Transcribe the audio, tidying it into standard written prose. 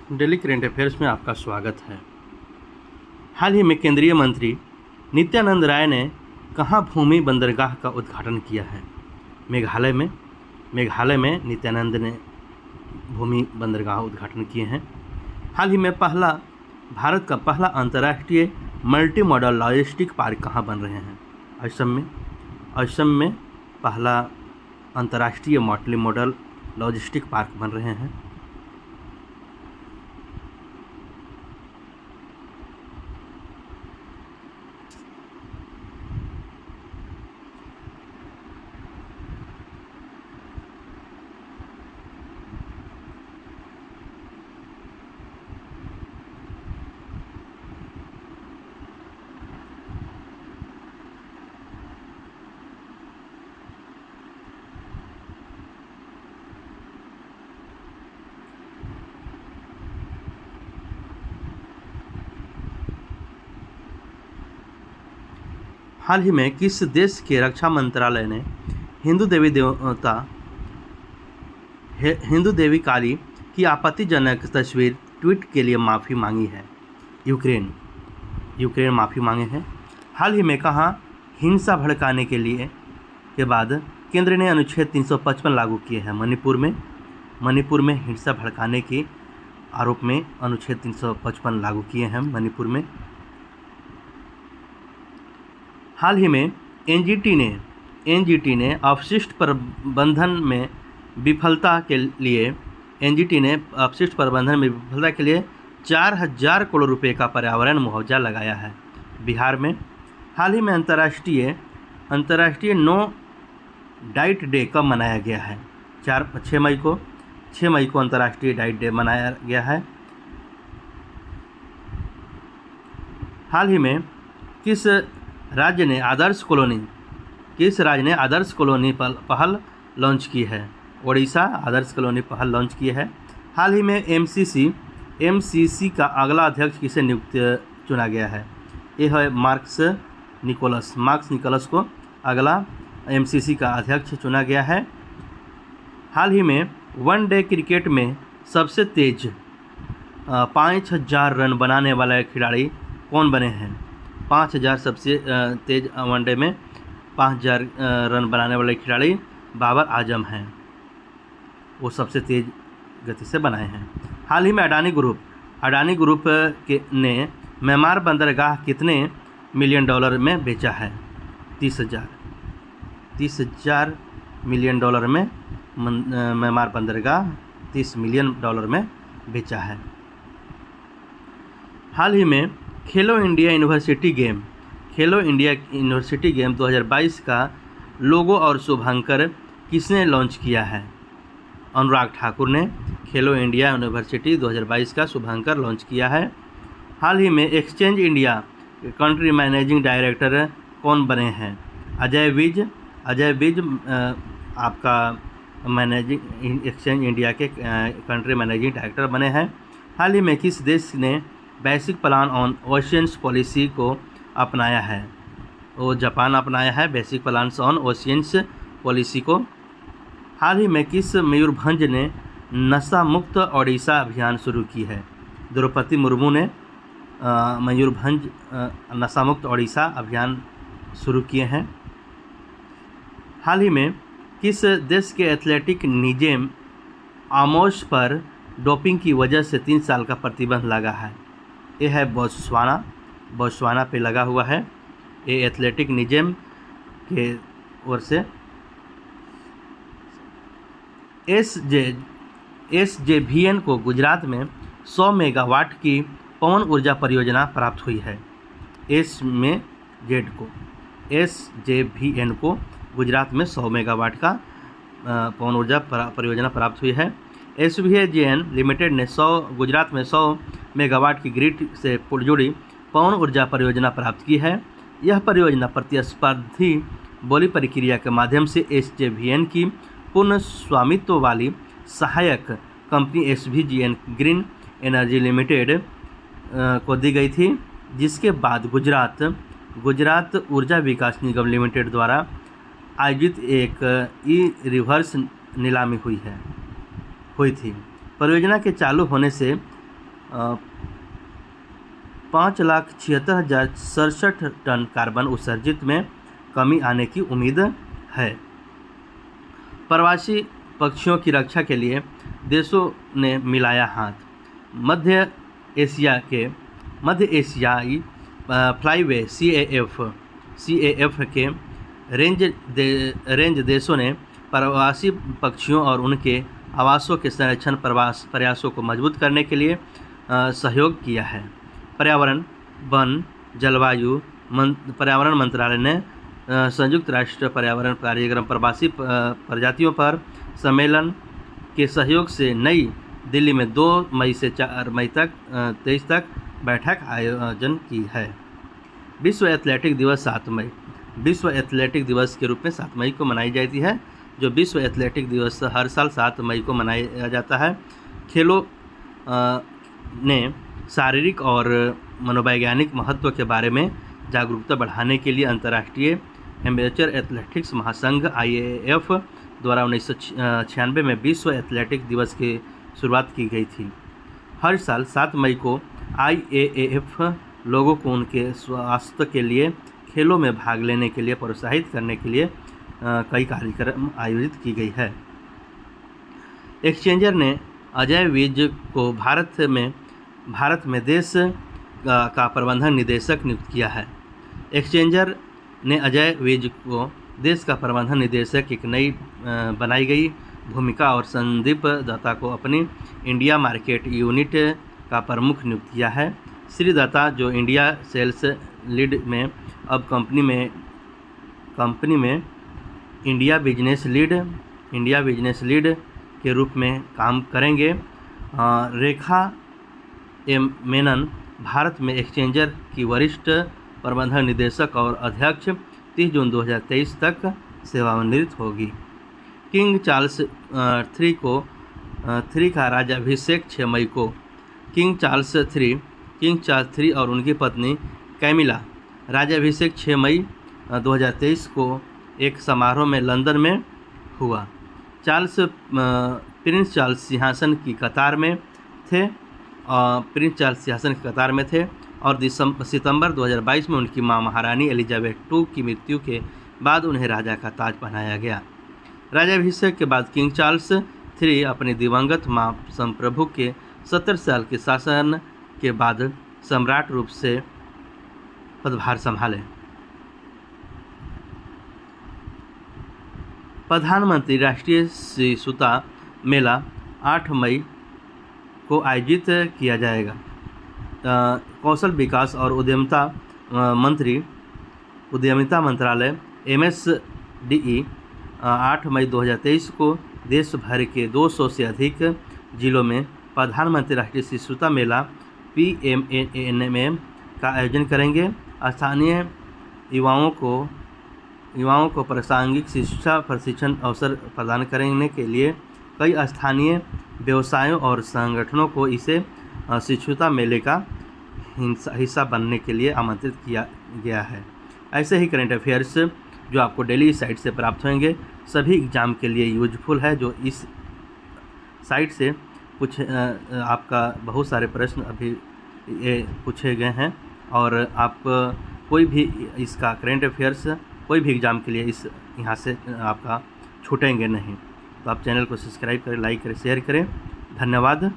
Daily current affairs में आपका स्वागत है। हाल ही में केंद्रीय मंत्री नित्यानंद राय ने कहाँ भूमि बंदरगाह का उद्घाटन किया है? मेघालय में नित्यानंद ने भूमि बंदरगाह उद्घाटन किए हैं। हाल ही में भारत का पहला अंतर्राष्ट्रीय मल्टी मॉडल लॉजिस्टिक पार्क कहाँ बन रहे हैं? असम में पहला अंतर्राष्ट्रीय मल्टी मॉडल लॉजिस्टिक पार्क बन रहे हैं। हाल ही में किस देश के रक्षा मंत्रालय ने हिंदू देवी काली की आपत्तिजनक तस्वीर ट्वीट के लिए माफ़ी मांगी है? यूक्रेन माफ़ी मांगे हैं। हाल ही में कहाँ हिंसा भड़काने के बाद केंद्र ने अनुच्छेद 355 लागू किए हैं? मणिपुर में हिंसा भड़काने के आरोप में अनुच्छेद 355 लागू किए हैं मणिपुर में। हाल ही में एनजीटी ने अपशिष्ट प्रबंधन में विफलता के लिए 4,000 करोड़ रुपए का पर्यावरण मुआवजा लगाया है। बिहार में हाल ही में अंतर्राष्ट्रीय नो डाइट डे कब मनाया गया है? 6 मई को अंतर्राष्ट्रीय डाइट डे मनाया गया है। हाल ही में किस राज्य ने आदर्श कॉलोनी पहल लॉन्च की है? ओडिशा आदर्श कॉलोनी पहल लॉन्च की है। हाल ही में एमसीसी का अगला अध्यक्ष किसे चुना गया है? यह है मार्क्स निकोलस को अगला एमसीसी का अध्यक्ष चुना गया है। हाल ही में वनडे क्रिकेट में सबसे तेज 5,000 रन बनाने वाले खिलाड़ी कौन बने हैं? 5,000 सबसे तेज वनडे में 5,000 रन बनाने वाले खिलाड़ी बाबर आजम हैं। वो सबसे तेज गति से बनाए हैं। हाल ही में अडानी ग्रुप ने म्यांमार बंदरगाह कितने मिलियन डॉलर में बेचा है? 30,000 मिलियन डॉलर में म्यांमार बंदरगाह 30 मिलियन डॉलर में बेचा है। हाल ही में खेलो इंडिया यूनिवर्सिटी गेम 2022 का लोगो और शुभांकर किसने लॉन्च किया है? अनुराग ठाकुर ने खेलो इंडिया यूनिवर्सिटी 2022 का शुभांकर लॉन्च किया है। हाल ही में exchange India country managing director कौन बने हैं? अजय विज आपका एक्सचेंज इंडिया के कंट्री मैनेजिंग डायरेक्टर बने हैं। हाल ही में किस देश ने basic plan on oceans policy को अपनाया है? वो जापान अपनाया है basic plan on oceans policy को। हाल ही में किस मयूरभंज ने नशा मुक्त ओडिशा अभियान शुरू की है? द्रौपदी मुर्मू ने मयूरभंज नशा मुक्त ओडिशा अभियान शुरू किए हैं। हाल ही में किस देश के एथलेटिक निजेम आमोस पर डोपिंग की वजह से 3 साल का प्रतिबंध लगा है? यह है बोत्सवाना पे लगा हुआ है। ये एथलेटिक निजेम के ओर से एसजेवीएन को गुजरात में 100 मेगावाट की पवन ऊर्जा परियोजना प्राप्त हुई है। एसजेवीएन को गुजरात में 100 मेगावाट का पवन ऊर्जा परियोजना प्राप्त हुई है। एसवीएन लिमिटेड ने गुजरात में 100 मेगावाट की ग्रिड से जुड़ी पवन ऊर्जा परियोजना प्राप्त की है। यह परियोजना प्रतिस्पर्धी बोली प्रक्रिया के माध्यम से एसजेवीएन की पूर्ण स्वामित्व वाली सहायक company SVN green energy limited को दी गई थी, जिसके बाद गुजरात ऊर्जा विकास निगम लिमिटेड द्वारा आयोजित एक रिवर्स नीलामी हुई थी। परियोजना के चालू होने से 5,76,067 टन कार्बन उत्सर्जित में कमी आने की उम्मीद है। प्रवासी पक्षियों की रक्षा के लिए देशों ने मिलाया हाथ। मध्य एशियाई फ्लाईवे CAF के रेंज देशों ने प्रवासी पक्षियों और उनके आवासों के संरक्षण प्रयासों को मजबूत करने के लिए सहयोग किया है। पर्यावरण, वन, जलवायु पर्यावरण मंत्रालय ने संयुक्त राष्ट्र पर्यावरण कार्यक्रम प्रवासी प्रजातियों पर सम्मेलन के सहयोग से नई दिल्ली में 2 मई से 4 मई तक 23 तक बैठक आयोजन की है। विश्व एथलेटिक दिवस 7 मई। विश्व एथलेटिक दिवस के रूप में 7 मई को मनाई जाती है। जो विश्व एथलेटिक दिवस हर साल 7 मई को मनाया जाता है। खेलों ने शारीरिक और मनोवैज्ञानिक महत्व के बारे में जागरूकता बढ़ाने के लिए अंतर्राष्ट्रीय एमेचर एथलेटिक्स महासंघ IAAF द्वारा 1996 में विश्व एथलेटिक दिवस की शुरुआत की गई थी। हर साल 7 मई को IAAF लोगों को उनके स्वास्थ्य के लिए खेलों में भाग लेने के लिए प्रोत्साहित करने के लिए कई कार्यक्रम आयोजित की गई है। एक्सचेंजर ने अजय विज को भारत में देश का प्रबंधन निदेशक नियुक्त किया है। एक्सचेंजर ने अजय विज को देश का प्रबंधन निदेशक एक नई बनाई गई भूमिका और संदीप दत्ता को अपनी इंडिया मार्केट यूनिट का प्रमुख नियुक्त किया है। श्री दत्ता जो इंडिया सेल्स लीड में अब कंपनी में इंडिया बिजनेस लीड के रूप में काम करेंगे। रेखा एम मेनन भारत में एक्सचेंजर की वरिष्ठ प्रबंधन निदेशक और अध्यक्ष 30 जून 2023 तक सेवानिवृत्त होगी। किंग चार्ल्स III का राज्याभिषेक 6 मई को। किंग चार्ल्स III और उनकी पत्नी कैमिला राज्याभिषेक 6 मई 2023 को एक समारोह में लंदन में हुआ। प्रिंस चार्ल्स सिंहासन की कतार में थे और सितंबर 2022 में उनकी मां महारानी एलिजाबेथ II की मृत्यु के बाद उन्हें राजा का ताज पहनाया गया। राज्याभिषेक के बाद किंग चार्ल्स III अपनी दिवंगत मां संप्रभु के 70 साल के शासन के बाद सम्राट रूप से पदभार संभाले। प्रधानमंत्री राष्ट्रीय शिशुता मेला 8 मई को आयोजित किया जाएगा। कौशल विकास और उद्यमिता मंत्रालय MSDE 8 मई 2023 को देश भर के 200 से अधिक जिलों में प्रधानमंत्री राष्ट्रीय शिशुता मेला PMANM का आयोजन करेंगे। स्थानीय युवाओं को प्रासंगिक शिक्षा प्रशिक्षण अवसर प्रदान करने के लिए कई स्थानीय व्यवसायों और संगठनों को इसे शिशुता मेले का हिस्सा बनने के लिए आमंत्रित किया गया है। ऐसे ही करंट अफेयर्स जो आपको डेली इस साइट से प्राप्त होंगे सभी एग्ज़ाम के लिए यूजफुल है। जो इस साइट से कुछ आपका बहुत सारे प्रश्न अभी पूछे गए हैं और आप कोई भी इसका करंट अफेयर्स कोई भी एग्ज़ाम के लिए यहाँ से आपका छूटेंगे नहीं। तो आप चैनल को सब्सक्राइब करें, लाइक करें, शेयर करें। धन्यवाद।